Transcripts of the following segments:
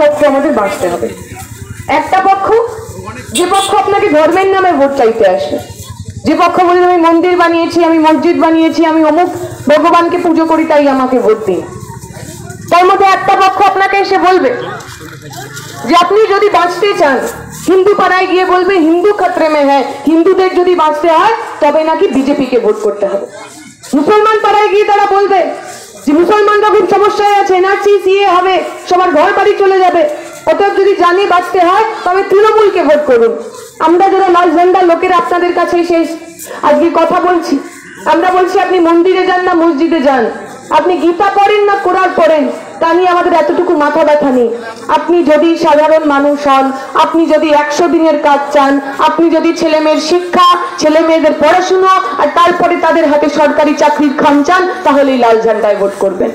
পক্ষ আমাদের বাঁচতে হবে। একটা পক্ষ, যে পক্ষ আপনাকে ধর্মের নামে ভোট চাইতে আসে, যে পক্ষ বলে আমি মন্দির বানিয়েছি, আমি মসজিদ বানিয়েছি, আমি অমুক ভগবানকে পুজো করি তাই আমাকে ভোট দিন। তার মধ্যে একটা পক্ষ আপনাকে এসে বলবে যে আপনি যদি বাঁচতে চান, হিন্দু পাড়ায় গিয়ে বলবে হিন্দু খতরে মে হ্যাঁ, হিন্দুদের যদি বাঁচতে হয় তবে নাকি বিজেপিকে ভোট করতে হবে। মুসলমান পাড়ায় গিয়ে তারা বলবে যে মুসলমানরা খুব সমস্যায় আছে, এনআরসি সিএ হবে, সবার ঘর বাড়ি চলে যাবে, অতএব যদি জানি বাঁচতে হয় তবে তৃণমূলকে ভোট করুন। আমরা যারা লাল ঝান্ডার লোকেরা আপনাদের কাছে এসে আজকে কথা বলছি, আমরা বলছি আপনি মন্দিরে যান না মসজিদে যান, আপনি গীতা পড়েন না কোরআন পড়েন, তা নিয়ে আমাদের এতটুকু মাথা ব্যথা নেই। আপনি যদি সাধারণ মানুষ হন, আপনি যদি 100 দিনের কাজ চান, আপনি যদি ছেলে মেয়ের শিক্ষা, ছেলে মেয়েদের পড়াশুনো আর তারপরে তাদের হাতে সরকারি চাকরির খাম চান, তাহলেই লাল ঝান্ডায় ভোট করবেন।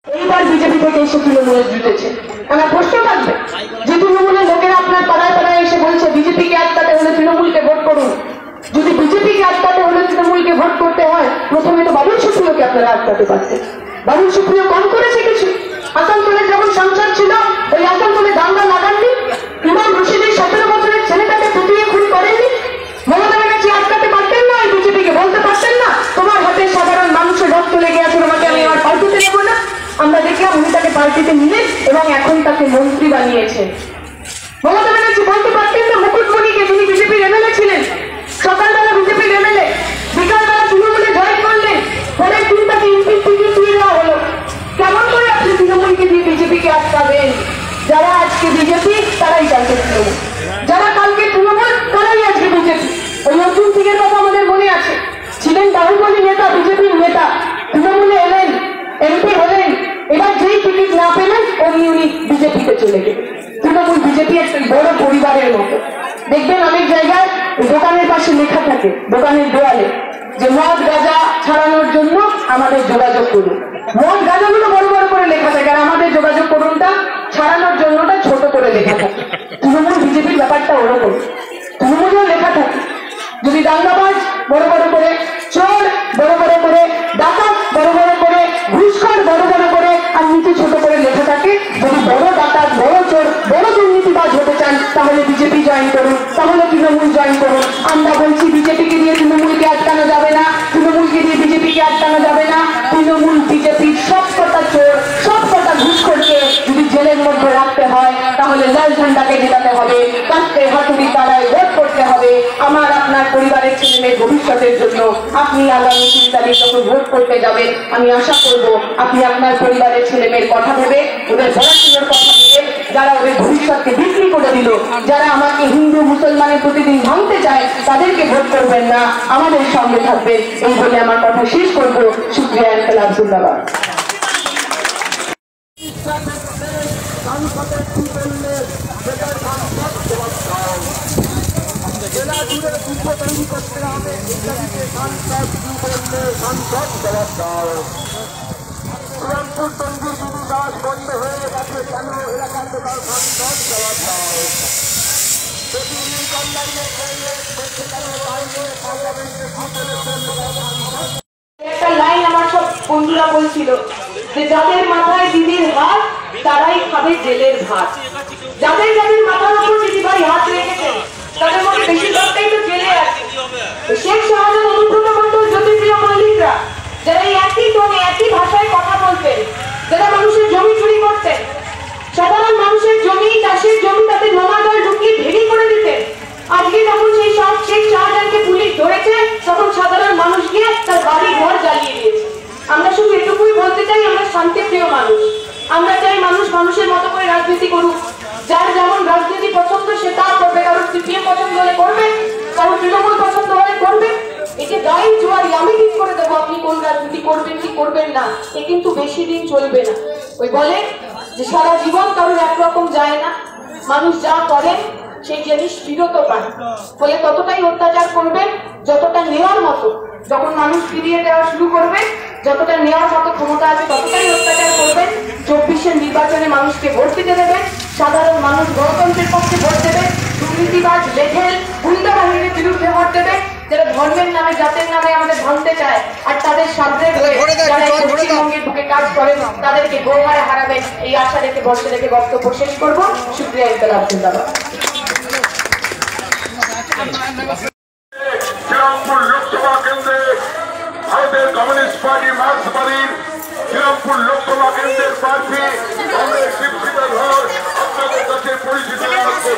এইবার বিজেপি থেকে এসে তৃণমূলে জুটেছে। আমার প্রশ্ন থাকবে যে তৃণমূলের লোকেরা আপনার পাড়ায় পাড়ায় এসে বলছে বিজেপিকে আটকাতে হলে তৃণমূলকে ভোট করুন। যদি বিজেপিকে আটকাতে হলে তৃণমূলকে ভোট করতে হয়, প্রথমে তো বাবুল সুপ্রিয়কে আপনারা আটকাতে পারতেন। বাবুল সুপ্রিয় কম করেছে কিছু? আসানসোলে যখন সংসদ ছিল ওই আসানসোলে দাঙ্গা লাগাননি? ইমাম রশিদের 17 বছরের ছেলেটাকে পিটিয়ে খুন করেননি? মমতা ব্যানার্জি আটকাতে পারতেন না? ওই বিজেপিকে বলতে পারতেন না তোমার হাতে সাধারণ মানুষের রক্ত লেগে আছে, তোমাকে আমি আমার পার্টিতে নেব না? আমরা দেখলাম উনি তাকে পার্টিতে নিলেন এবং এখন তাকে মন্ত্রী বানিয়েছেন। মমতা ব্যানার্জি বলতে পারতেন না মুকুটমণিকে, যিনি বিজেপির এমএলএ ছিলেন, সকালবেলা বিজেপির এমএলএ, বিকালবেলা তৃণমূলে জয়েন করলেন, পরের দিন তাকে ইউপির টিকিট দিয়ে দেওয়া হলো। কেমন করে আপনি তৃণমূলকে দিয়ে বিজেপিকে আটকাবেন? যারা আজকে বিজেপি তারাই কালকে তৃণমূল, যারা কালকে তৃণমূল তারাই আজকে বিজেপি। ওই অর্জুন সিং এর কথা আমাদের মনে আছে, ছিলেন বাহুবলী নেতা, বিজেপির নেতা, তৃণমূলে এলেন, এমপি হলেন, এবার যেই টিকিট না পেলেন উনি বিজেপিতে চলে গেলেন। তৃণমূল বিজেপি একটা বড় পরিবারের মতো। দেখবেন অনেক জায়গায় দোকানের পাশে লেখা থাকে, দোকানের দেওয়ালে, যে মদ গাঁজা ছাড়ানোর জন্য আমাদের যোগাযোগ করুন। মদ গাঁজাগুলো বড় বড় করে লেখা থাকে, আর আমাদের যোগাযোগ করুনটা ছাড়ানোর জন্যটা ছোট করে লেখা থাকে। তৃণমূল বিজেপির ব্যাপারটা ওরকম, তৃণমূলেও লেখা থাকে যদি দাঙ্গাবাজ বড় বড় করে, চোর বড় বড় করে, ডাকাত বড় বড় করে, ঘুষখোর বড় বড় করে, আর নিচে ছোট করে লেখা থাকে যদি বড় ডাকাত, বড় চোর, বড় দুর্নীতিবাজ হতে চান তাহলে বিজেপি জয়েন করুন, তাহলে তৃণমূল জয়েন করুন। আমরা বলছি বিজেপিকে দিয়ে তৃণমূলকে আটকানো যাবে না, তৃণমূলকে দিয়ে বিজেপিকে আটকানো যাবে না। তৃণমূল বিজেপির সব কটা চোর, সব কটা ঘুষখোরকে যদি জেলের মধ্যে রাখতে হয় তাহলে লাল ঝান্ডাকে জেতাতে হবে, কাঁচতে হাতুড়ি তারায় ভোট করতে হবে। আমার আপনার পরিবারের ছেলে মেয়ের ভবিষ্যতের জন্য আপনি আগামী 3 তারিখ যখন ভোট করতে যাবেন, আমি আশা করব আপনি আপনার পরিবারের ছেলে মেয়ের কথা ভেবে, ওদের পড়াশোনার কথা ভেবে, যারা ওদের ভবিষ্যৎকে বিক্রি করে দিল, যারা আমাকে হিন্দু মুসলমানের প্রতিদিন ভাঙতে চায় তাদেরকে ভোট করবেন না, আমাদের সঙ্গে থাকবেন। এই বলে আমার কথা শেষ করবো। শুকরিয়া, ইনকলাব জিন্দাবাদ। একটা লাইন আমার সব বন্ধুরা বলছিল যে যাদের মাথায় দিদির হাত তারাই খাবে জেলের ভাত। যাদের যাদের মাথার উপর দিদি ভাই হাত রেখেছেন তাদের মধ্যে বেশিরভাগটাই তো জেলে আছে। শেখ শাহজাহান, অনুব্রত মণ্ডল, জ্যোতিপ্রিয় মল্লিকরা যারা একই টোনে একই ভাষায় কথা বলতেন, যারা মানুষের জমি চুরি করতেন, সাধারণ মানুষের জমি, চাষের জমি তাদের নোনা জল ঢুকিয়ে ভেঙে করে দিতেন, আজকে যখন সেই সব শেখ শাহজাহানকে পুলিশ ধরেছে তখন সাধারণ মানুষ গিয়ে তার বাড়ি ঘর জ্বালিয়ে দিয়েছে। আমরা শুধু এটুকুই বলতে চাই, আমরা শান্তিপ্রিয় মানুষ, আমরা চাই মানুষ মানুষের মতো করে রাজনীতি করুক, যার যেমন রাজনীতি পছন্দ সে তা করবে। কারণ সিপিএম পছন্দ হলে করবে, কারণ তৃণমূল পছন্দ হলে করবে। একে গায়ে জোয়ারি আমি ঠিক করে দেবো আপনি করবেন না, এ কিন্তু বেশি দিন চলবে না। ওই বলে যে সারা জীবন কারোর একরকম যায় না, মানুষ যা করেন সেই জিনিস ফিরত পান। ফলে ততটাই অত্যাচার করবেন যতটা নেওয়ার মতো। যখন মানুষ ফিরিয়ে দেওয়া শুরু করবে, যতটা নেওয়ার মতো ক্ষমতা আছে ততটাই অত্যাচার করবেন। 24-এর নির্বাচনে মানুষকে ভোট দিতে দেবেন, সাধারণ মানুষ গণতন্ত্রের পক্ষে ভোট দেবে, দুর্নীতিবাজ লেঠেল গুন্ডা বাহিনীর বিরুদ্ধে ভোট দেবে, যারা ধর্মের নামে জাতের নামে আমাদের ভাঙতে চায় আর তাদের সামনে যারা পশ্চিমবঙ্গে ঢুকে কাজ করেন তাদেরকে গোহায় হারাবেন, এই আশা রেখে বর্ষে রেখে বক্তব্য শেষ করবো। শুক্রিয়া, ইনকলাব জিন্দাবাদ। শ্রীরামপুর লোকসভা কেন্দ্রে ভারতের কমিউনিস্ট পার্টি মার্ক্সবাদীর শ্রীরামপুর লোকসভা কেন্দ্রের প্রার্থী কংগ্রেস দীপশিখা ধর আপনাদের কাছে পরিচিত করতে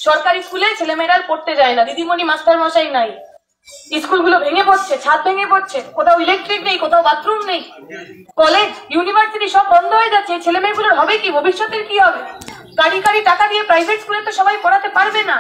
সরকারি স্কুলে ছেলেমেয়েরা পড়তে যায় না, দিদিমণি মাস্টার মশাই নাই, স্কুলগুলো ভেঙে পড়ছে, ছাদ ভেঙে পড়ছে, কোথাও ইলেকট্রিক নেই, কোথাও বাথরুম নেই, কলেজ ইউনিভার্সিটি সব বন্ধ হয়ে যাচ্ছে। ছেলে মেয়েগুলোর হবে কি, ভবিষ্যতের কি হবে? গাড়ি গাড়ি টাকা দিয়ে প্রাইভেট স্কুলে তো সবাই পড়াতে পারবে না।